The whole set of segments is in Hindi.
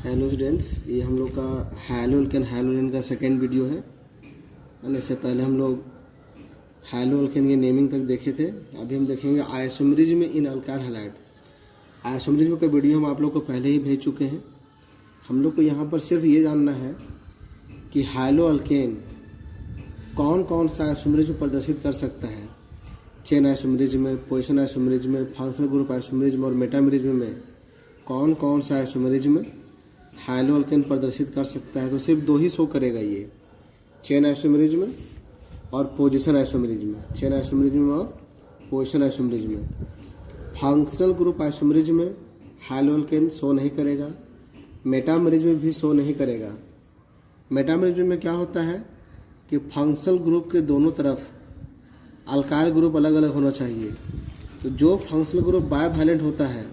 हेलो स्टूडेंट्स, ये हम लोग का हैलो अल्केन हैलोजन का सेकेंड वीडियो है। इससे पहले हम लोग हैलो अल्केन के नेमिंग तक देखे थे। अभी हम देखेंगे आइसोमरिज्म इन अल्काइल हैलाइड। आइसोमरिज्म का वीडियो हम आप लोग को पहले ही भेज चुके हैं। हम लोग को यहाँ पर सिर्फ ये जानना है कि हैलो अल्केन कौन कौन सा आइसोमरिज्म प्रदर्शित कर सकता है। Chain isomerism, position isomerism, functional group isomerism और मेटामरिज्म में कौन कौन सा आइसोमरिज्म हैलो अल्केन प्रदर्शित कर सकता है। तो सिर्फ दो ही शो करेगा, ये चेन आइसोमरिज्म और पोजीशन आइसोमरिज्म। चेन आइसोमरिज्म और position isomerism. Functional group isomerism में हैलो अल्केन शो नहीं करेगा। मेटामरिज्म भी शो नहीं करेगा। मेटामरिज्म में क्या होता है कि फंक्शनल ग्रुप के दोनों तरफ अल्काइल ग्रुप अलग अलग होना चाहिए। तो जो फंक्शनल ग्रुप बायवैलेंट होता है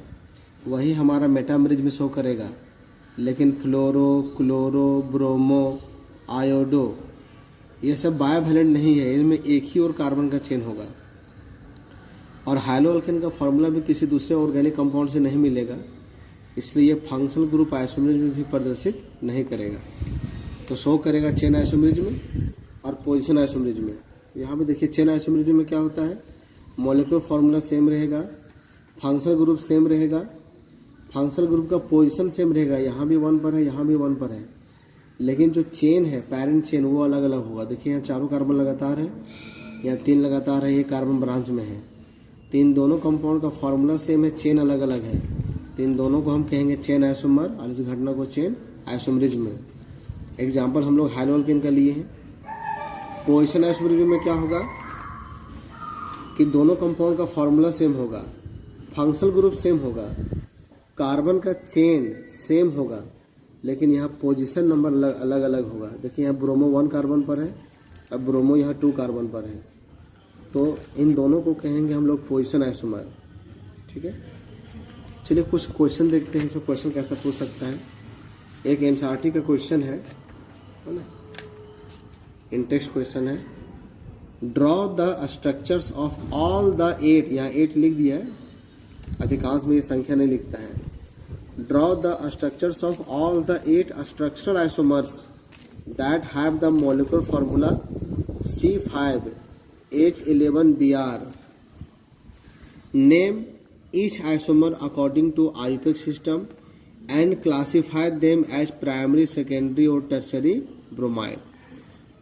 वही हमारा मेटामरिज्म शो करेगा। लेकिन फ्लोरो, क्लोरो, ब्रोमो, आयोडो ये सब बायवैलेंट नहीं है, इनमें एक ही और कार्बन का चेन होगा। और हैलो अल्केन का फॉर्मूला भी किसी दूसरे ऑर्गेनिक कंपाउंड से नहीं मिलेगा, इसलिए ये फंक्शनल ग्रुप आइसोमरिज्म भी प्रदर्शित नहीं करेगा। तो शो करेगा चेन आइसोमरिज्म और पोजीशन आइसोमरिज्म। यहाँ पे देखिए चेन आइसोमरिज्म में क्या होता है, मॉलिक्यूलर फार्मूला सेम रहेगा, फंक्शनल ग्रुप सेम रहेगा, फंक्शनल ग्रुप का पोजीशन सेम रहेगा, यहाँ भी 1 पर है, यहाँ भी 1 पर है। लेकिन जो चेन है, पैरेंट चेन, वो अलग अलग होगा। देखिए यहाँ चारों कार्बन लगातार है, यहाँ 3 लगातार है, ये कार्बन ब्रांच में है। तो इन दोनों कंपाउंड का फार्मूला सेम है, चेन अलग अलग है। तो इन दोनों को हम कहेंगे चेन आइसोमर और इस घटना को चेन आइसोमरिज्म। एग्जाम्पल हम लोग हैलो अल्केन का लिए हैं। पोजीशन आइसोमरिज्म में क्या होगा कि दोनों कंपाउंड का फार्मूला सेम होगा, फंक्शनल ग्रुप सेम होगा, कार्बन का चेन सेम होगा, लेकिन यहाँ पोजीशन नंबर अलग अलग होगा। देखिए यहाँ ब्रोमो 1 कार्बन पर है, अब ब्रोमो यहाँ 2 कार्बन पर है। तो इन दोनों को कहेंगे हम लोग पोजीशन आइसोमर। ठीक है, चलिए कुछ क्वेश्चन देखते हैं, इसमें क्वेश्चन कैसा पूछ सकता है। एक एनसीईआरटी का क्वेश्चन है ना, इन टेक्स्ट क्वेश्चन है। Draw the structures of all the 8, यहाँ 8 लिख दिया है, अधिकांश में ये संख्या नहीं लिखता है। Draw the structures of all the 8 structural isomers that have the molecular formula C5H11Br. Name each isomer according to IUPAC system and classify them as primary, secondary और tertiary bromide.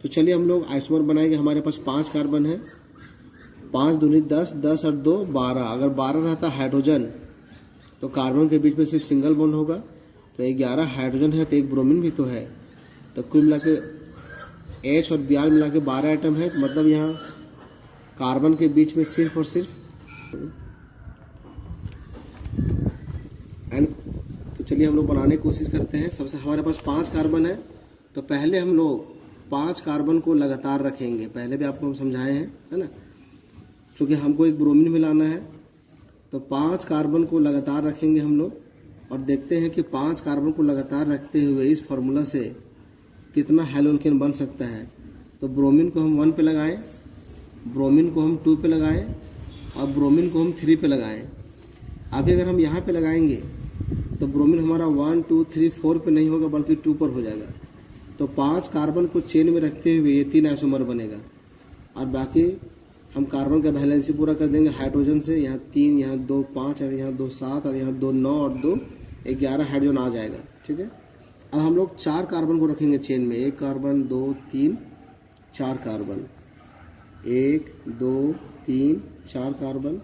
तो चलिए हम लोग आइसोमर बनाएंगे। हमारे पास 5 कार्बन है, 5 दूनी 10, 10 और 2 12। अगर 12 रहता हाइड्रोजन तो कार्बन के बीच में सिर्फ सिंगल बॉन्ड होगा। तो 11 हाइड्रोजन है तो एक ब्रोमीन भी तो है। तो कुल मिला के H और Br मिला के 12 आइटम है। तो मतलब यहाँ कार्बन के बीच में सिर्फ और सिर्फ एंड। तो चलिए हम लोग बनाने की कोशिश करते हैं। सबसे हमारे पास 5 कार्बन है, तो पहले हम लोग 5 कार्बन को लगातार रखेंगे। पहले भी आपको हम समझाए हैं, है ना। चूँकि हमको एक ब्रोमीन मिलाना है तो 5 कार्बन को लगातार रखेंगे हम लोग और देखते हैं कि 5 कार्बन को लगातार रखते हुए इस फार्मूला से कितना हैलो अल्केन बन सकता है। तो ब्रोमीन को हम 1 पे लगाएं, ब्रोमीन को हम 2 पे लगाएं और ब्रोमीन को हम 3 पे लगाएं। अभी अगर हम यहाँ पे लगाएंगे तो ब्रोमीन हमारा 1 2 3 4 पे नहीं होगा बल्कि 2 पर हो जाएगा। तो 5 कार्बन को चेन में रखते हुए ये 3 आइसोमर बनेगा और बाकी हम कार्बन का बैलेंस पूरा कर देंगे हाइड्रोजन से। यहाँ 3, यहाँ 2 5 और यहाँ 2 7 और यहाँ 2 9 और 2 11 हाइड्रोजन आ जाएगा। ठीक है, अब हम लोग 4 कार्बन को रखेंगे चेन में। 1 कार्बन, 2 3 4 कार्बन, 1 2 3 4 कार्बन,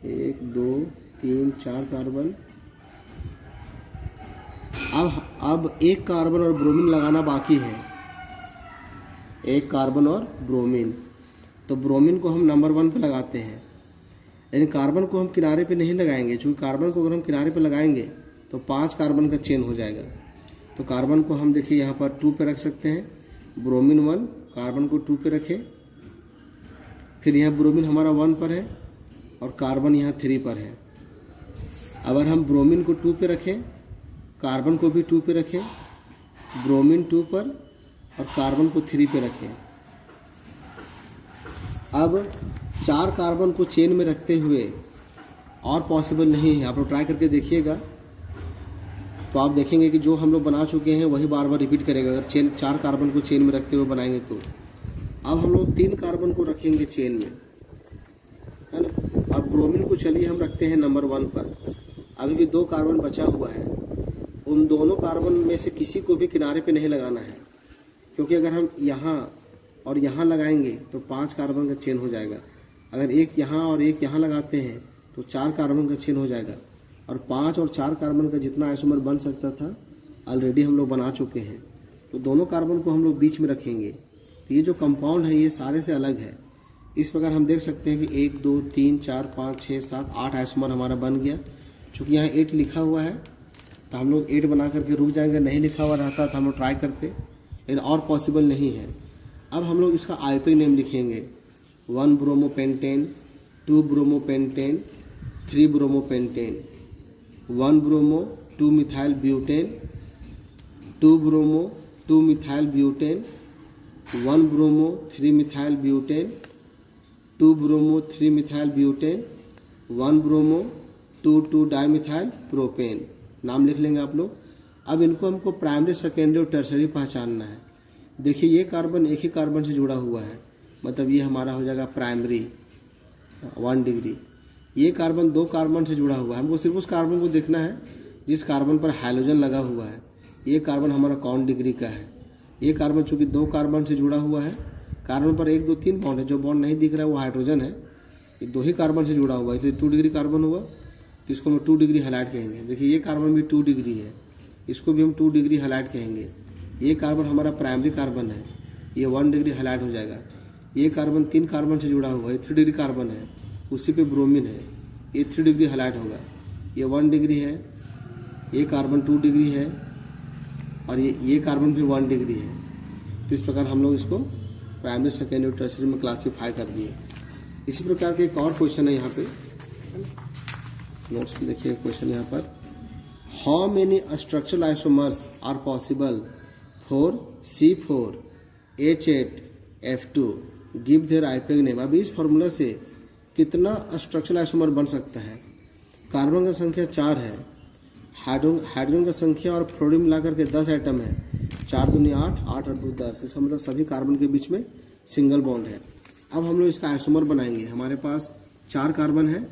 1 2 3 4 कार्बन। अब 1 कार्बन और ब्रोमीन लगाना बाकी है, 1 कार्बन और ब्रोमीन। तो ब्रोमीन को हम नंबर 1 पे लगाते हैं, लेकिन कार्बन को हम किनारे पे नहीं लगाएंगे। क्योंकि कार्बन को अगर हम किनारे पे लगाएंगे तो 5 कार्बन का चेन हो जाएगा। तो कार्बन को हम देखिए यहाँ पर 2 पे रख सकते हैं। ब्रोमीन 1, कार्बन को 2 पे रखें। फिर यहाँ ब्रोमीन हमारा 1 पर है और कार्बन यहाँ 3 पर है। अगर हम ब्रोमीन को 2 पे रखें, कार्बन को भी 2 पे रखें, ब्रोमीन 2 पर और कार्बन को 3 पे रखें। अब 4 कार्बन को चेन में रखते हुए और पॉसिबल नहीं है, आप लोग ट्राई करके देखिएगा। तो आप देखेंगे कि जो हम लोग बना चुके हैं वही बार बार रिपीट करेगा। अगर चेन 4 कार्बन को चेन में रखते हुए बनाएंगे तो अब हम लोग 3 कार्बन को रखेंगे चेन में, है ना। और ब्रोमीन को चलिए हम रखते हैं नंबर 1 पर। अभी भी 2 कार्बन बचा हुआ है, उन दोनों कार्बन में से किसी को भी किनारे पे नहीं लगाना है, क्योंकि अगर हम यहाँ और यहाँ लगाएंगे तो 5 कार्बन का चेन हो जाएगा। अगर एक यहाँ और एक यहाँ लगाते हैं तो 4 कार्बन का चेन हो जाएगा, और 5 और 4 कार्बन का जितना आइसोमर बन सकता था ऑलरेडी हम लोग बना चुके हैं। तो दोनों कार्बन को हम लोग बीच में रखेंगे। तो ये जो कंपाउंड है ये सारे से अलग है। इस प्रकार हम देख सकते हैं कि 1 2 3 4 5 6 7 8 आइसोमर हमारा बन गया। चूँकि यहाँ 8 लिखा हुआ है तो हम लोग 8 बना करके रुक जाएंगे। नहीं लिखा हुआ रहता तो हम लोग ट्राई करते, लेकिन और पॉसिबल नहीं है। अब हम लोग इसका आईपी नेम लिखेंगे 1 bromopentane, 2 bromopentane, 3 bromopentane, 1 bromo 2 methyl butane, 2 bromo 2 methyl butane, 1 bromo 3 methyl butane, 2 bromo 3 methyl butane, 1 bromo 2 dimethyl propane. नाम लिख लेंगे आप लोग। अब इनको हमको प्राइमरी, सेकेंडरी और टर्सरी पहचानना है। देखिए ये कार्बन एक ही कार्बन से जुड़ा हुआ है, मतलब ये हमारा हो जाएगा प्राइमरी 1 डिग्री। ये कार्बन 2 कार्बन से जुड़ा हुआ है, हमको सिर्फ उस कार्बन को देखना है जिस कार्बन पर हाइड्रोजन लगा हुआ है। ये कार्बन हमारा कौन डिग्री का है। ये कार्बन चूँकि 2 कार्बन से जुड़ा हुआ है, कार्बन पर 1 2 3 बॉन्ड है, जो बॉन्ड नहीं दिख रहा है वो हाइड्रोजन है। ये 2 ही कार्बन से जुड़ा हुआ है, इसलिए 2 डिग्री कार्बन हुआ, तो इसको हम 2 डिग्री हाईलाइट कहेंगे। देखिए ये कार्बन भी 2 डिग्री है, इसको भी हम 2 डिग्री हाईलाइट कहेंगे। ये कार्बन हमारा प्राइमरी कार्बन है, ये 1 डिग्री हाईलाइट हो जाएगा। ये कार्बन 3 कार्बन से जुड़ा हुआ है, 3 डिग्री कार्बन है, उसी पे ब्रोमीन है, ये 3 डिग्री हाईलाइट होगा। ये 1 डिग्री है, ये कार्बन 2 डिग्री है, और ये कार्बन भी 1 डिग्री है। तो इस प्रकार हम लोग इसको प्राइमरी, सेकेंडरी और टर्सरी में क्लासीफाई कर दिए। इसी प्रकार के एक और क्वेश्चन है यहाँ पे नोट्स में, देखिए क्वेश्चन यहाँ पर, how many structural isomers are possible for C4H8F2 give their IUPAC name. अभी इस फॉर्मूला से कितना स्ट्रक्चरल आइसोमर बन सकता है। कार्बन का संख्या 4 है, हाइड्रोजन का संख्या और फ्लोरीन मिलाकर के 10 आइटम है, 4 दूनी 8, 8 और 2 10। इसका मतलब सभी कार्बन के बीच में सिंगल बॉन्ड है। अब हम लोग इसका आइसोमर बनाएंगे। हमारे पास 4 कार्बन है,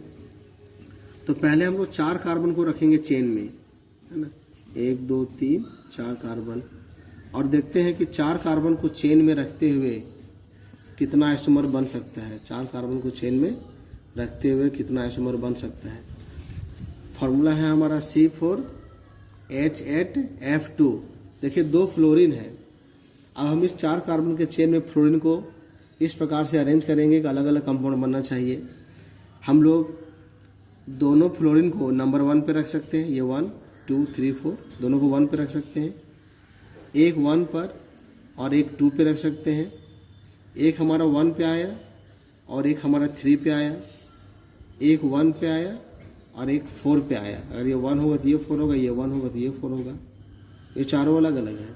तो पहले हम लोग 4 कार्बन को रखेंगे चेन में, है ना। 1 2 3 4 कार्बन, और देखते हैं कि 4 कार्बन को चेन में रखते हुए कितना आइसोमर बन सकता है। 4 कार्बन को चेन में रखते हुए कितना आइसोमर बन सकता है। फॉर्मूला है हमारा C4H8F2। देखिए 2 फ्लोरीन है। अब हम इस 4 कार्बन के चेन में फ्लोरीन को इस प्रकार से अरेंज करेंगे कि अलग अलग कंपाउंड बनना चाहिए। हम लोग दोनों फ्लोरीन को नंबर 1 पे रख सकते हैं, ये 1 2 3 4 दोनों को 1 पे रख सकते हैं। एक 1 पर और एक 2 पे रख सकते हैं। एक हमारा 1 पे आया और एक हमारा 3 पे आया, एक 1 पे आया और एक 4 पे आया। अगर ये 1 होगा तो ये 4 होगा, ये 1 होगा तो ये 4 होगा। ये चारों अलग अलग है।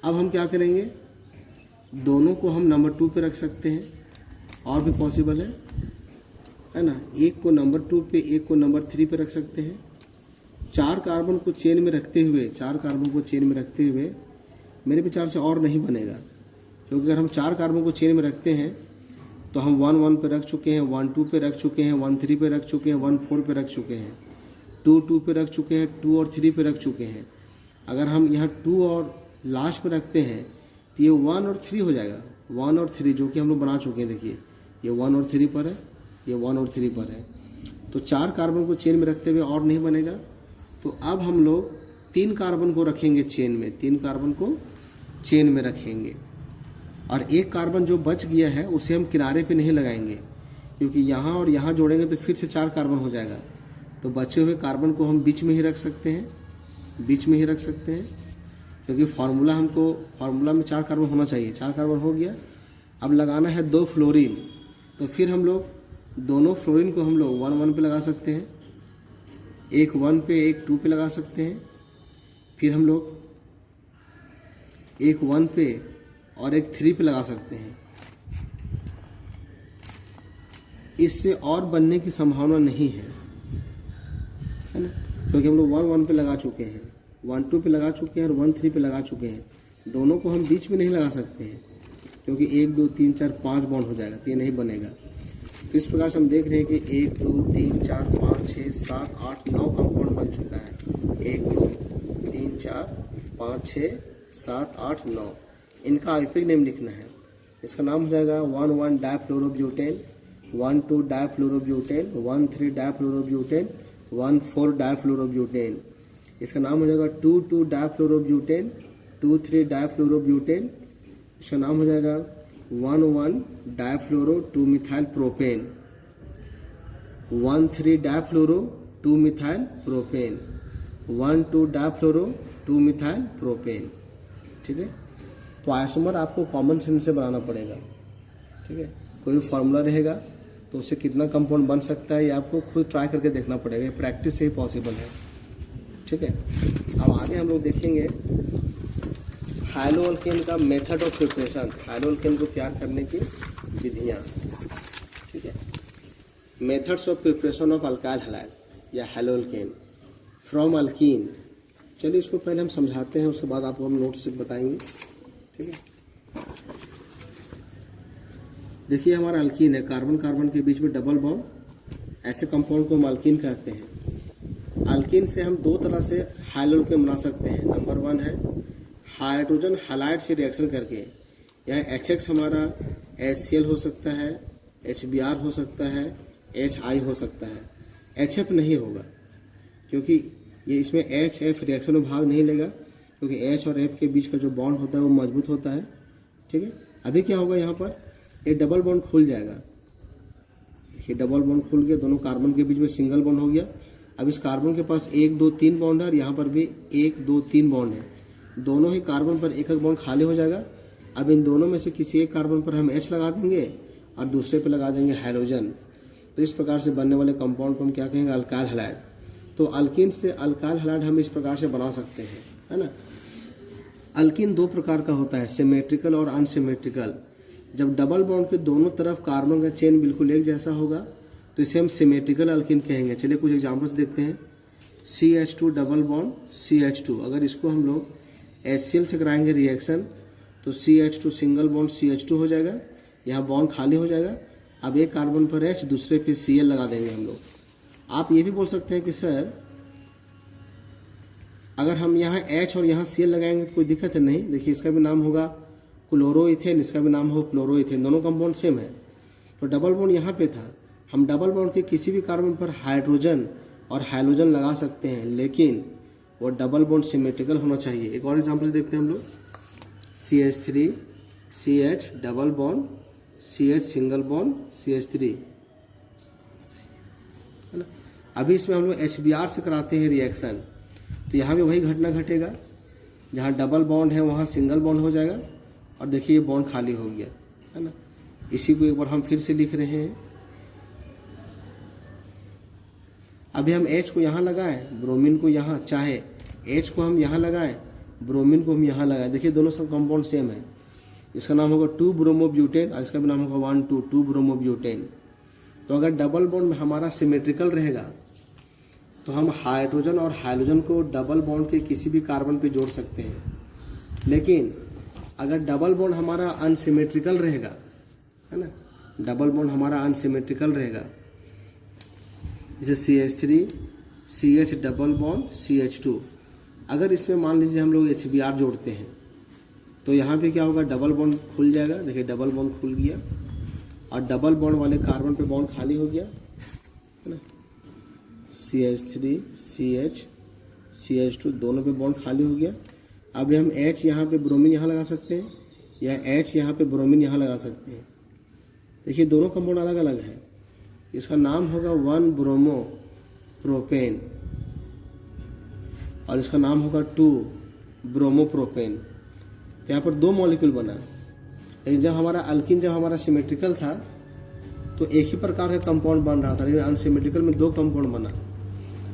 अब हम क्या करेंगे, दोनों को हम नंबर 2 पे रख सकते हैं, और भी पॉसिबल है ना। एक को नंबर 2 पे, एक को नंबर 3 पे रख सकते हैं। 4 कार्बन को चेन में रखते हुए, 4 कार्बन को चेन में रखते हुए मेरे विचार से और नहीं बनेगा, क्योंकि अगर हम 4 कार्बन को चेन में रखते हैं तो हम 1 1 पे रख चुके हैं, 1 2 पे रख चुके हैं, 1 3 पे रख चुके हैं, 1 4 पे रख चुके हैं, 2 2 पे रख चुके हैं, 2 और 3 पे रख चुके हैं। अगर हम यहाँ 2 और लास्ट में रखते हैं तो ये 1 और 3 हो जाएगा। 1 और 3 जो कि हम लोग बना चुके हैं, देखिए ये 1 और 3 पर है, ये 1 और 3 पर है। तो 4 कार्बन को चेन में रखते हुए और नहीं बनेगा। तो अब हम लोग 3 कार्बन को रखेंगे चेन में, 3 कार्बन को चेन में रखेंगे, और एक कार्बन जो बच गया है उसे हम किनारे पे नहीं लगाएंगे, क्योंकि यहाँ और यहाँ जोड़ेंगे तो फिर से 4 कार्बन हो जाएगा। तो बचे हुए कार्बन को हम बीच में ही रख सकते हैं, बीच में ही रख सकते हैं, क्योंकि फार्मूला में 4 कार्बन होना चाहिए। 4 कार्बन हो गया। अब लगाना है 2 फ्लोरीन, तो फिर हम लोग दोनों फ्लोरीन को हम लोग 1 1 पे लगा सकते हैं, एक 1 पे एक 2 पे लगा सकते हैं, फिर हम लोग एक 1 पे और एक 3 पे लगा सकते हैं। इससे और बनने की संभावना नहीं है ना, क्योंकि हम लोग 1 1 पे लगा चुके हैं। 1,2 पे लगा चुके हैं और 1,3 पे लगा चुके हैं। दोनों को हम बीच में नहीं लगा सकते हैं क्योंकि 1 2 3 4 5 बॉन्ड हो जाएगा, तो ये नहीं बनेगा। तो इस प्रकार से हम देख रहे हैं कि 1 2 3 4 5 6 7 8 9 कंपाउंड बन चुका है। 1 2 3 4 5 6 7 8 9। इनका आयुर्वेदिक नेम लिखना है। इसका नाम हो जाएगा 1,1 डाइफ्लोरोब्यूटेन, 1,2 डाइफ्लोरोब्यूटेन, 1,3 डाइफ्लोरोब्यूटेन, 1,4 डाइफ्लोरोब्यूटेन। इसका नाम हो जाएगा 2,2 डाइफ्लोरोब्यूटेन, 2,3 डाइफ्लोरोब्यूटेन। इसका नाम हो जाएगा 1,1 डाइफ्लोरो 2 methyl propane, 1,3 डाइफ्लोरो 2 methyl propane, 1,2 डाइफ्लोरो 2 methyl propane. ठीक है, तो आइसोमर आपको कॉमन सेंस से बनाना पड़ेगा। ठीक है, कोई फार्मूला रहेगा तो उससे कितना कंपाउंड बन सकता है ये आपको खुद ट्राई करके देखना पड़ेगा, ये प्रैक्टिस से ही पॉसिबल है। ठीक है, अब आगे हम लोग देखेंगे हैलोअल्केन का मेथड ऑफ प्रिपरेशन, हैलोअल्केन को तैयार करने की विधियाँ। ठीक है, methods of preparation of alkyl halide या हैलोअल्केन फ्रॉम अल्कीन। चलिए इसको पहले हम समझाते हैं, उसके बाद आपको हम नोट से बताएंगे। ठीक है, देखिए हमारा अल्कीन है, कार्बन कार्बन के बीच में डबल बॉन्ड, ऐसे कंपाउंड को हम अल्कीन कहते हैं। अल्कीन से हम दो तरह से हैलोअल्केन बना सकते हैं। नंबर 1 है हाइड्रोजन हैलाइड से रिएक्शन करके, यहाँ HX हमारा HCl हो सकता है, HBr हो सकता है, HI हो सकता है। HF नहीं होगा क्योंकि ये इसमें HF रिएक्शन में भाग नहीं लेगा, क्योंकि H और F के बीच का जो बॉन्ड होता है वो मजबूत होता है। ठीक है, अभी क्या होगा, यहाँ पर ये डबल बॉन्ड खुल जाएगा। ये डबल बॉन्ड खुल गया, दोनों कार्बन के बीच में सिंगल बॉन्ड हो गया। अब इस कार्बन के पास 1 2 3 बॉन्ड है और यहाँ पर भी 1 2 3 बॉन्ड है। दोनों ही कार्बन पर एक एक बॉन्ड खाली हो जाएगा। अब इन दोनों में से किसी एक कार्बन पर हम H लगा देंगे और दूसरे पे लगा देंगे हाइड्रोजन। तो इस प्रकार से बनने वाले कंपाउंड को हम क्या कहेंगे, अल्काइल हैलाइड। तो अल्कीन से अल्काइल हैलाइड हम इस प्रकार से बना सकते हैं, है ना। अल्कीन 2 प्रकार का होता है, सिमेट्रिकल और अनसिमेट्रिकल। जब डबल बॉन्ड के दोनों तरफ कार्बन का चेन बिल्कुल एक जैसा होगा तो इसे हम सिमेट्रिकल अल्कीन कहेंगे। चलिए कुछ एग्जांपल्स देखते हैं। CH2 डबल बॉन्ड CH2, अगर इसको हम लोग HCl से कराएंगे रिएक्शन तो CH2 सिंगल बॉन्ड CH2 हो जाएगा, यहाँ बॉन्ड खाली हो जाएगा। अब एक कार्बन पर H, दूसरे पे Cl लगा देंगे हम लोग। आप ये भी बोल सकते हैं कि सर अगर हम यहाँ H और यहाँ Cl लगाएंगे तो कोई दिक्कत है नहीं। देखिए इसका भी नाम होगा क्लोरोइथेन, इसका भी नाम होगा क्लोरोइथेन, दोनों कंपाउंड सेम है। तो डबल बॉन्ड यहाँ पे था, हम डबल बॉन्ड के किसी भी कार्बन पर हाइड्रोजन और हाइलोजन लगा सकते हैं, लेकिन वो डबल बॉन्ड सिमेट्रिकल होना चाहिए। एक और एग्जांपल देखते हैं हम लोग। CH3 CH double bond CH single bond CH3, है ना। अभी इसमें हम लोग HBr से कराते हैं रिएक्शन तो यहाँ भी वही घटना घटेगा, जहाँ डबल बॉन्ड है वहाँ सिंगल बॉन्ड हो जाएगा और देखिए ये बॉन्ड खाली हो गया, है ना। इसी को एक बार हम फिर से लिख रहे हैं। अभी हम H को यहाँ लगाएं, ब्रोमीन को यहाँ, चाहे H को हम यहाँ लगाएं, ब्रोमीन को हम यहाँ लगाएं, देखिए दोनों सब कंपाउंड सेम है। इसका नाम होगा 2 ब्रोमोब्यूटेन और इसका भी नाम होगा 1 2 2 ब्रोमोब्यूटेन। तो अगर डबल बॉन्ड में हमारा सिमेट्रिकल रहेगा तो हम हाइड्रोजन और हाइलोजन को डबल बॉन्ड के किसी भी कार्बन पे जोड़ सकते हैं। लेकिन अगर डबल बॉन्ड हमारा अनसिमेट्रिकल रहेगा, है ना, डबल बॉन्ड हमारा अनसिमेट्रिकल रहेगा, जैसे CH3 CH double bond CH2, अगर इसमें मान लीजिए हम लोग HBr जोड़ते हैं तो यहाँ पे क्या होगा, डबल बॉन्ड खुल जाएगा। देखिए डबल बॉन्ड खुल गया और डबल बॉन्ड वाले कार्बन पे बॉन्ड खाली हो गया, है ना। CH3 CH CH2 दोनों पे बॉन्ड खाली हो गया। अब हम H यहाँ पे ब्रोमीन यहाँ लगा सकते हैं या H यहाँ पे ब्रोमीन यहाँ लगा सकते हैं। देखिए दोनों कंपाउंड अलग अलग है। इसका नाम होगा 1 ब्रोमो प्रोपेन और इसका नाम होगा 2 ब्रोमो प्रोपेन। तो यहाँ पर 2 मॉलिक्यूल बना। लेकिन जब हमारा अल्कीन जब हमारा सिमेट्रिकल था तो एक ही प्रकार का कंपाउंड बन रहा था, लेकिन अनसिमेट्रिकल में 2 कंपाउंड बना।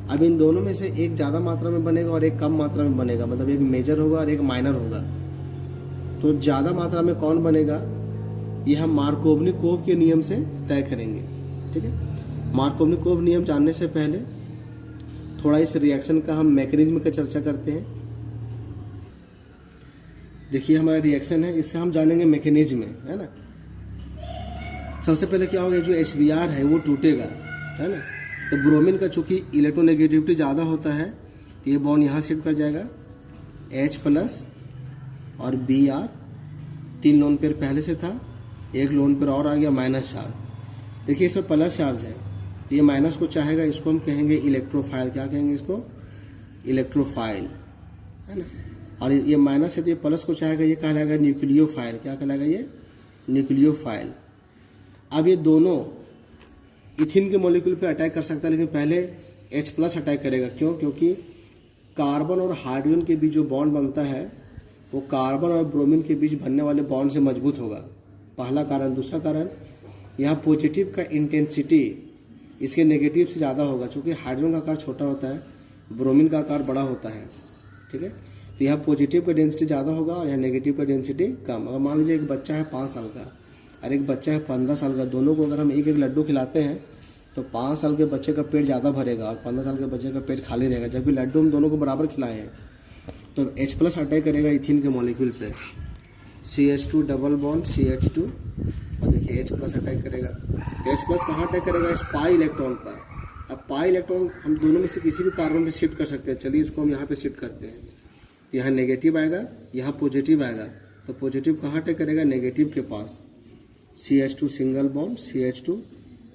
अब इन दोनों में से एक ज़्यादा मात्रा में बनेगा और एक कम मात्रा में बनेगा, मतलब एक मेजर होगा और एक माइनर होगा। तो ज़्यादा मात्रा में कौन बनेगा ये हम मार्कोवनिकोव के नियम से तय करेंगे। ठीक है, मार्कोवनिकोव नियम जानने से पहले थोड़ा इस रिएक्शन का हम मैकेनिज्म का चर्चा करते हैं। देखिए हमारा रिएक्शन है, इससे हम जानेंगे मैकेनिज्म में, है ना। सबसे पहले क्या होगा, जो HBr है वो टूटेगा, है ना। तो ब्रोमीन का चूंकि इलेक्ट्रोनेगेटिविटी ज़्यादा होता है तो ये बॉन्ड यहाँ शिफ्ट कर जाएगा, H+ और Br, 3 लोन पेयर पहले से था, 1 लोन पेयर और आ गया माइनस चार्ज। देखिए इसमें प्लस चार्ज है, तो ये माइनस को चाहेगा, इसको हम कहेंगे इलेक्ट्रोफाइल। क्या कहेंगे इसको? इलेक्ट्रोफाइल, है ना। और ये माइनस है तो ये प्लस को चाहेगा, ये कहलाएगा न्यूक्लियोफाइल। क्या कहलाएगा? ये न्यूक्लियोफाइल। अब ये दोनों इथिन के मॉलिक्यूल पे अटैक कर सकता है, लेकिन पहले H+ अटैक करेगा। क्यों? क्योंकि कार्बन और हाइड्रोजन के बीच जो बॉन्ड बनता है वो कार्बन और ब्रोमीन के बीच बनने वाले बॉन्ड से मजबूत होगा, पहला कारण। दूसरा कारण, यहाँ पॉजिटिव का इंटेंसिटी इसके नेगेटिव से ज़्यादा होगा, क्योंकि हाइड्रोजन का आकार छोटा होता है, ब्रोमीन का आकार बड़ा होता है, ठीक है। तो यहाँ पॉजिटिव का डेंसिटी ज़्यादा होगा और यहाँ नेगेटिव का डेंसिटी कम। अगर मान लीजिए एक बच्चा है 5 साल का और एक बच्चा है 15 साल का, दोनों को अगर हम एक एक लड्डू खिलाते हैं तो 5 साल के बच्चे का पेट ज़्यादा भरेगा और 15 साल के बच्चे का पेट खाली रहेगा, जबकि लड्डू हम दोनों को बराबर खिलाए हैं। तो H+ अटैक करेगा इथिन के मॉलिक्यूल पे, CH2 डबल बॉन्ड CH2, और देखिए H+ अटैक करेगा। H+ कहाँ अटैक करेगा? इस पाई इलेक्ट्रॉन पर। अब पाई इलेक्ट्रॉन हम दोनों में से किसी भी कार्बन पे शिफ्ट कर सकते हैं। चलिए इसको हम यहाँ पे शिफ्ट करते हैं, तो यहाँ नेगेटिव आएगा, यहाँ पॉजिटिव आएगा। तो पॉजिटिव कहाँ अटैक करेगा? नेगेटिव के पास, CH2 सिंगल बॉन्ड CH2,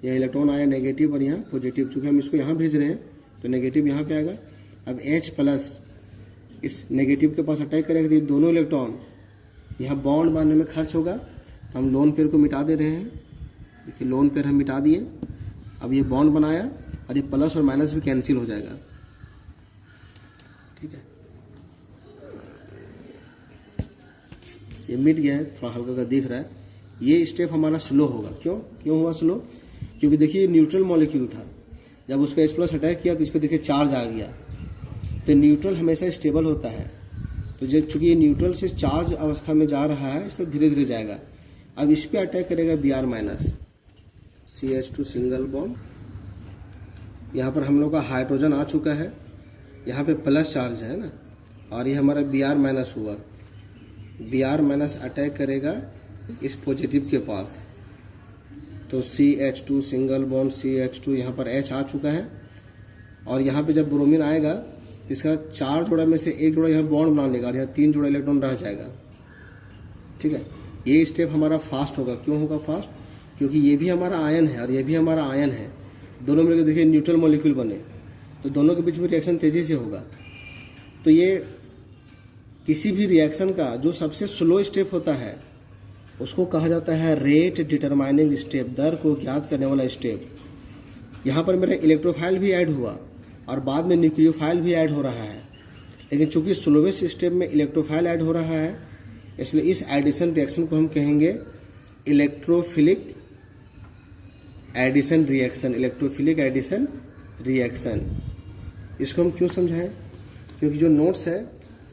यहाँ इलेक्ट्रॉन आया नेगेटिव और यहाँ पॉजिटिव। चूँकि हम इसको यहाँ भेज रहे हैं तो नेगेटिव यहाँ पे आएगा। अब H+ इस नेगेटिव के पास अटैक करेगा तो ये दोनों इलेक्ट्रॉन यहाँ बॉन्ड बनाने में खर्च होगा। हम लोन पेयर को मिटा दे रहे हैं, देखिए लोन पेयर हम मिटा दिए। अब ये बॉन्ड बनाया और ये प्लस और माइनस भी कैंसिल हो जाएगा, ठीक है। ये मिट गया है, थोड़ा हल्का का दिख रहा है। ये स्टेप हमारा स्लो होगा। क्यों हुआ स्लो? क्योंकि देखिए ये न्यूट्रल मॉलिक्यूल था, जब उस पर H+ अटैक किया तो इस पर देखिए चार्ज आ गया। तो न्यूट्रल हमेशा स्टेबल होता है, तो जब चूंकि ये न्यूट्रल से चार्ज अवस्था में जा रहा है इसलिए धीरे धीरे जाएगा। अब इस पर अटैक करेगा Br- CH2 सिंगल बॉन्ड, यहाँ पर हम लोग का हाइड्रोजन आ चुका है, यहाँ पे प्लस चार्ज है ना, और ये हमारा Br- हुआ। Br- अटैक करेगा इस पॉजिटिव के पास, तो CH2 सिंगल बॉन्ड CH2, यहाँ पर H आ चुका है। और यहाँ पे जब ब्रोमीन आएगा तो इसका 4 जोड़ा में से 1 जोड़ा यहाँ बॉन्ड बना लेगा और यहाँ 3 जोड़ा इलेक्ट्रॉन रह जाएगा, ठीक है। ये स्टेप हमारा फास्ट होगा। क्यों होगा फास्ट? क्योंकि ये भी हमारा आयन है और ये भी हमारा आयन है, दोनों मिलकर देखिए न्यूट्रल मॉलिक्यूल बने, तो दोनों के बीच में रिएक्शन तेज़ी से होगा। तो ये किसी भी रिएक्शन का जो सबसे स्लो स्टेप होता है उसको कहा जाता है रेट डिटरमाइनिंग स्टेप, दर को ज्ञात करने वाला स्टेप। यहाँ पर मेरा इलेक्ट्रोफाइल भी ऐड हुआ और बाद में न्यूक्लियोफाइल भी ऐड हो रहा है, लेकिन चूंकि स्लोवेस्ट स्टेप में इलेक्ट्रोफाइल ऐड हो रहा है इसलिए इस एडिशन रिएक्शन को हम कहेंगे electrophilic addition reaction. Electrophilic addition reaction, इसको हम क्यों समझाएं? क्योंकि जो नोट्स है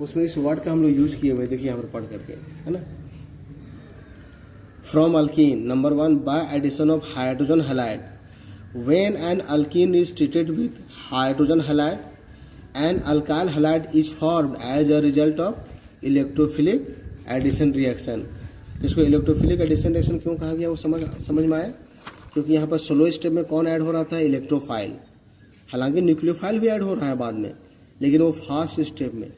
उसमें इस वर्ड का हम लोग यूज किए हुए, देखिए यहाँ पर पढ़ करके, है ना। From alkene, number 1, by addition of hydrogen halide. When an alkene is treated with hydrogen halide, an alkyl halide is formed as a result of electrophilic addition reaction। इसको इलेक्ट्रोफिलिक एडिशन रिएक्शन क्यों कहा गया वो समझ में आया? क्योंकि यहाँ पर स्लो स्टेप में कौन ऐड हो रहा था? इलेक्ट्रोफाइल। हालांकि न्यूक्लियोफाइल भी ऐड हो रहा है बाद में, लेकिन वो फास्ट स्टेप में।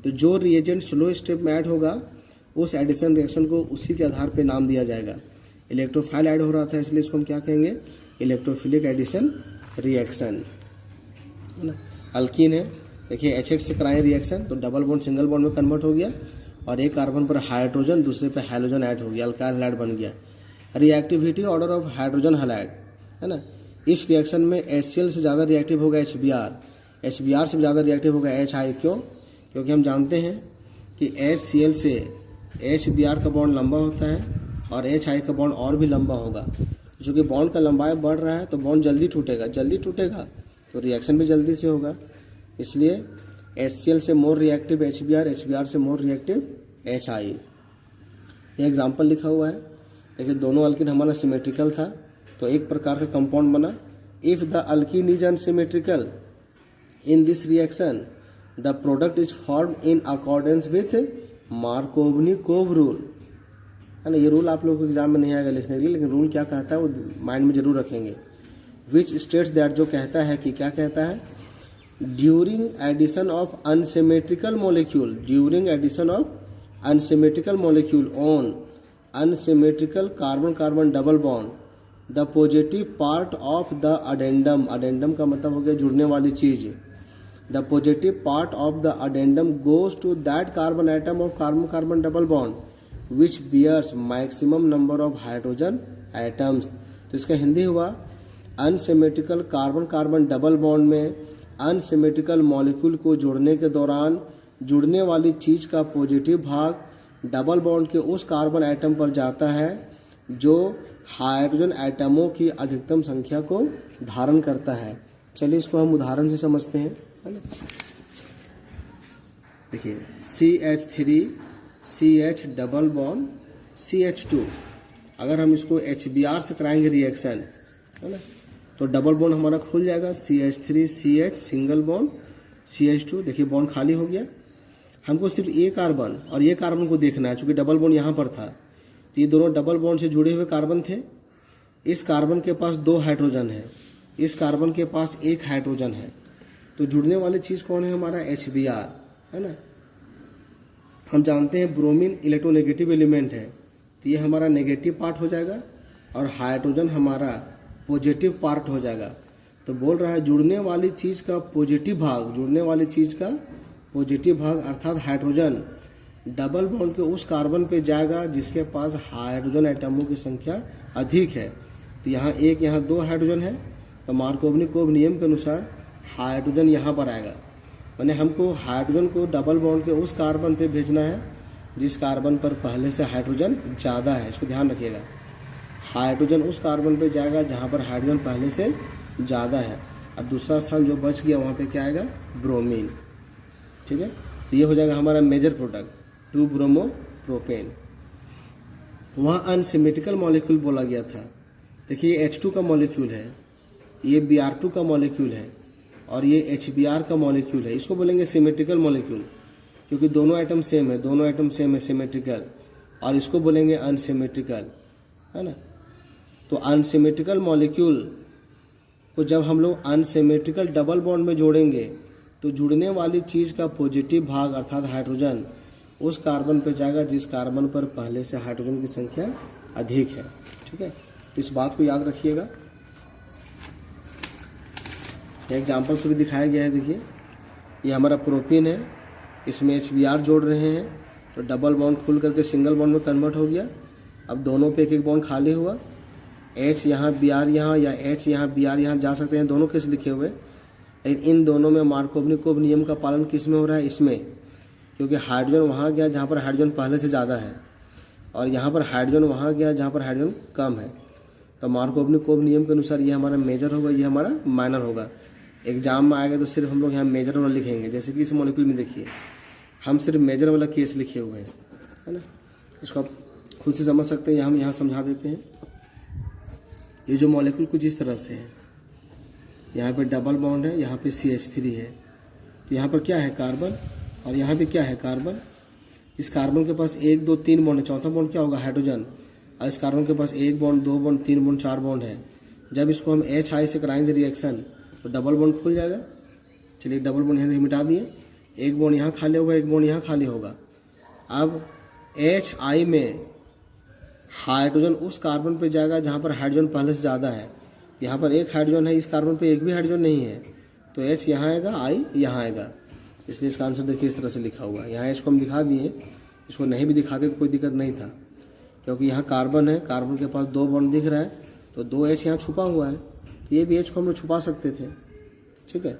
तो जो रिएजेंट स्लो स्टेप में ऐड होगा उस एडिशन रिएक्शन को उसी के आधार पर नाम दिया जाएगा। इलेक्ट्रोफाइल ऐड हो रहा था इसलिए इसको हम क्या कहेंगे? इलेक्ट्रोफिलिक एडिशन रिएक्शन, है ना। अल्कीन है, देखिए HX से कराएं रिएक्शन तो डबल बॉन्ड सिंगल बॉन्ड में कन्वर्ट हो गया और एक कार्बन पर हाइड्रोजन दूसरे पे हैलोजन ऐड हो गया, अल्काइल हैलाइड बन गया। Reactivity order of hydrogen halide, है ना। इस रिएक्शन में HCl से ज़्यादा रिएक्टिव होगा HBr से ज़्यादा रिएक्टिव होगा HI। क्यों? क्योंकि हम जानते हैं कि HCl से HBr का बॉन्ड लंबा होता है और HI का बॉन्ड और भी लंबा होगा। चूँकि बॉन्ड का लंबाई बढ़ रहा है तो बॉन्ड जल्दी टूटेगा तो रिएक्शन भी जल्दी से होगा। इसलिए HCl से मोर रिएक्टिव HBr से मोर रिएक्टिव HI। ये एग्जांपल लिखा हुआ है, देखिए दोनों अल्कीन हमारा सिमेट्रिकल था तो एक प्रकार का कंपाउंड बना। If the alkene is unsymmetrical in this reaction the product is form in accordance with Markovnikov rule, है ना। ये रूल आप लोगों को एग्जाम में नहीं आएगा लिखने के लिए, लेकिन रूल क्या कहता है वो माइंड में जरूर रखेंगे। विच स्टेट्स दैट, जो कहता है कि क्या कहता है, during addition of unsymmetrical molecule, during addition of unsymmetrical molecule on unsymmetrical carbon carbon double bond, the positive part of the addendum, addendum का मतलब हो गया जुड़ने वाली चीज, the positive part of the addendum goes to that carbon atom of carbon carbon double bond which bears maximum number of hydrogen atoms. तो इसका हिंदी हुआ, unsymmetrical carbon carbon double bond में अनसिमेट्रिकल मॉलिक्यूल को जोड़ने के दौरान जुड़ने वाली चीज का पॉजिटिव भाग डबल बॉन्ड के उस कार्बन एटम पर जाता है जो हाइड्रोजन एटमों की अधिकतम संख्या को धारण करता है। चलिए इसको हम उदाहरण से समझते हैं, है ना। देखिए CH3 CH double bond CH2, अगर हम इसको HBr से कराएंगे रिएक्शन, है ना, तो डबल बॉन्ड हमारा खुल जाएगा, CH3 CH single bond CH2, देखिए बॉन्ड खाली हो गया। हमको सिर्फ ये कार्बन और ये कार्बन को देखना है, चूंकि डबल बॉन्ड यहाँ पर था, तो ये दोनों डबल बॉन्ड से जुड़े हुए कार्बन थे। इस कार्बन के पास 2 हाइड्रोजन है, इस कार्बन के पास 1 हाइड्रोजन है, तो जुड़ने वाली चीज़ कौन है, हमारा HBr, है ना। हम जानते हैं ब्रोमीन इलेक्ट्रोनेगेटिव एलिमेंट है, तो ये हमारा नेगेटिव पार्ट हो जाएगा और हाइड्रोजन हमारा पॉजिटिव पार्ट हो जाएगा। तो बोल रहा है जुड़ने वाली चीज़ का पॉजिटिव भाग, जुड़ने वाली चीज़ का पॉजिटिव भाग अर्थात हाइड्रोजन डबल बॉन्ड के उस कार्बन पे जाएगा जिसके पास हाइड्रोजन एटमों की संख्या अधिक है। तो यहाँ 1 यहाँ 2 हाइड्रोजन है, तो मार्कोवनिकोव नियम के अनुसार हाइड्रोजन यहाँ पर आएगा। माने हमको हाइड्रोजन को डबल बॉन्ड के उस कार्बन पे भेजना है जिस कार्बन पर पहले से हाइड्रोजन ज़्यादा है, इसको ध्यान रखिएगा। हाइड्रोजन उस कार्बन पे जाएगा जहाँ पर हाइड्रोजन पहले से ज़्यादा है, और दूसरा स्थान जो बच गया वहाँ पे क्या आएगा, ब्रोमीन। ठीक है, तो ये हो जाएगा हमारा मेजर प्रोडक्ट 2 ब्रोमो प्रोपेन। वहाँ अनसिमेट्रिकल मॉलिक्यूल बोला गया था। देखिए H2 का मॉलिक्यूल है, ये Br2 का मॉलिक्यूल है और ये HBr का मॉलिक्यूल है। इसको बोलेंगे सिमेट्रिकल मॉलिक्यूल, क्योंकि दोनों आइटम सेम है, दोनों आइटम सेम है सिमेट्रिकल, और इसको बोलेंगे अनसिमेट्रिकल, है ना। तो अनसिमेट्रिकल मॉलिक्यूल को जब हम लोग अनसिमेट्रिकल डबल बॉन्ड में जोड़ेंगे तो जुड़ने वाली चीज़ का पॉजिटिव भाग अर्थात हाइड्रोजन उस कार्बन पर जाएगा जिस कार्बन पर पहले से हाइड्रोजन की संख्या अधिक है। ठीक है, तो इस बात को याद रखिएगा। एग्जाम्पल से भी दिखाया गया है। देखिए ये हमारा प्रोपीन है, इसमें HBr जोड़ रहे हैं तो डबल बॉन्ड खुल करके सिंगल बॉन्ड में कन्वर्ट हो गया। अब दोनों पे एक एक बॉन्ड खाली हुआ, H यहाँ Br यहाँ या H यहाँ Br यहाँ जा सकते हैं, दोनों केस लिखे हुए। लेकिन इन दोनों में मार्कोवनिकोव नियम का पालन किस में हो रहा है, इसमें, क्योंकि हाइड्रोजन वहाँ गया जहाँ पर हाइड्रोजन पहले से ज़्यादा है और यहाँ पर हाइड्रोजन वहाँ गया जहाँ पर हाइड्रोजन कम है। तो मार्कोवनिकोव नियम के अनुसार ये हमारा मेजर होगा, ये हमारा माइनर होगा। एग्जाम में आएगा तो सिर्फ हम लोग यहाँ मेजर वाला लिखेंगे, जैसे कि इस मॉलिक्यूल में देखिए हम सिर्फ मेजर वाला केस लिखे हुए हैं, है ना। इसको आप खुद से समझ सकते हैं, हम यहाँ समझा देते हैं। ये जो मॉलिक्यूल कुछ इस तरह से है, यहाँ पे डबल बॉन्ड है, यहाँ पे CH3 है, तो यहाँ पर क्या है, कार्बन, और यहाँ पे क्या है, कार्बन। इस कार्बन के पास 1 2 3 बॉन्ड है, चौथा बॉन्ड क्या होगा, हाइड्रोजन, और इस कार्बन के पास 1 बॉन्ड 2 बॉन्ड 3 बॉन्ड 4 बॉन्ड है। जब इसको हम HI से कराएंगे रिएक्शन तो डबल बॉन्ड खुल जाएगा। चलिए डबल बॉन्ड यहाँ मिटा दिए, 1 बॉन्ड यहाँ खाली होगा, 1 बॉन्ड यहाँ खाली होगा। अब HI में हाइड्रोजन उस कार्बन पे जाएगा जहाँ पर हाइड्रोजन पहले से ज़्यादा है। यहाँ पर 1 हाइड्रोजन है, इस कार्बन पे 1 भी हाइड्रोजन नहीं है, तो H यहाँ आएगा, I यहाँ आएगा। इसलिए इसका आंसर देखिए इस तरह से लिखा हुआ है। यहाँ H को हम दिखा दिए, इसको नहीं भी दिखाते तो कोई दिक्कत नहीं था, क्योंकि यहाँ कार्बन है, कार्बन के पास 2 बॉन्ड दिख रहा है, तो 2 H यहाँ छुपा हुआ है, तो ये भी H को हम लोग छुपा सकते थे। ठीक है,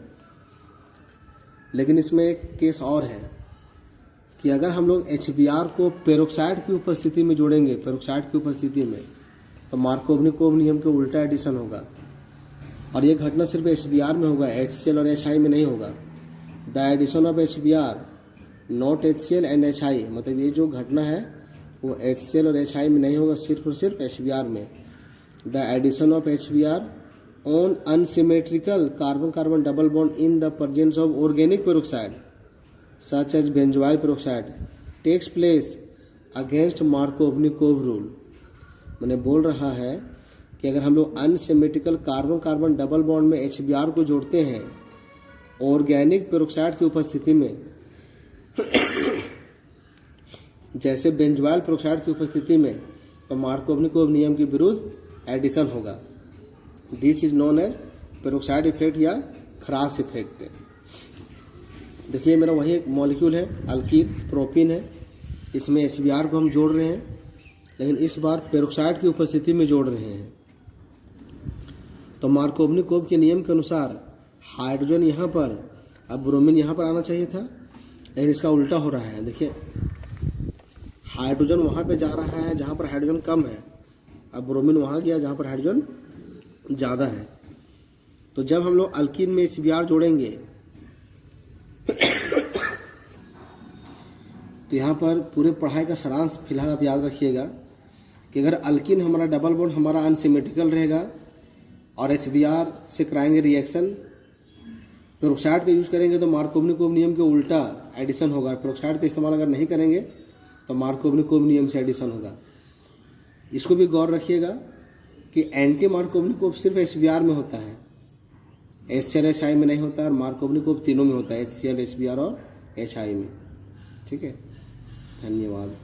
लेकिन इसमें एक केस और है कि अगर हम लोग HBr को पेरोक्साइड की उपस्थिति में जोड़ेंगे, पेरोक्साइड की उपस्थिति में, तो मार्कोवनिकोव नियम के उल्टा एडिशन होगा, और ये घटना सिर्फ HBr में होगा, HCl और HI में नहीं होगा। The addition of HBr not HCl and HI, मतलब ये जो घटना है वो HCl और HI में नहीं होगा, सिर्फ और सिर्फ HBr में। The addition of HBr on unsymmetrical carbon carbon double bond in the presence of organic peroxide such as benzoyl peroxide takes place against Markovnikov rule. मैंने बोल रहा है कि अगर हम लोग unsymmetrical carbon carbon double bond में HBr को जोड़ते हैं ऑर्गेनिक पेरोक्साइड की उपस्थिति में, जैसे बेंजोइल पेरोक्साइड की उपस्थिति में, तो मार्कोवनिकोव नियम के विरुद्ध एडिशन होगा। This is known as peroxide effect या खरास इफेक्ट। देखिए मेरा वही एक मॉलिक्यूल है, अल्कीन प्रोपीन है, इसमें HBr को हम जोड़ रहे हैं, लेकिन इस बार पेरोक्साइड की उपस्थिति में जोड़ रहे हैं। तो मार्कोवनिकोव के नियम के अनुसार हाइड्रोजन यहाँ पर, अब ब्रोमीन यहाँ पर आना चाहिए था, लेकिन इसका उल्टा हो रहा है। देखिए हाइड्रोजन वहाँ पे जा रहा है जहाँ पर हाइड्रोजन कम है, अब ब्रोमीन वहाँ गया जहाँ पर हाइड्रोजन ज़्यादा है। तो जब हम लोग अल्कीन में HBr जोड़ेंगे तो यहाँ पर पूरे पढ़ाई का सारांश फिलहाल आप याद रखिएगा कि अगर अल्कीन हमारा डबल बॉन्ड हमारा अनसिमेट्रिकल रहेगा और HBr से कराएंगे रिएक्शन, पेरोक्साइड का यूज करेंगे तो मार्कोवनिकोव नियम के उल्टा एडिशन होगा। पेरोक्साइड का इस्तेमाल अगर नहीं करेंगे तो मार्कोवनिकोव नियम से एडिशन होगा। इसको भी गौर रखिएगा कि एंटी मार्कोवनिकोव सिर्फ HBr में होता है, HCl HI में नहीं होता, और मार्कोवनिकोव तीनों में होता है, HCl HBr और HI में। ठीक है, धन्यवाद।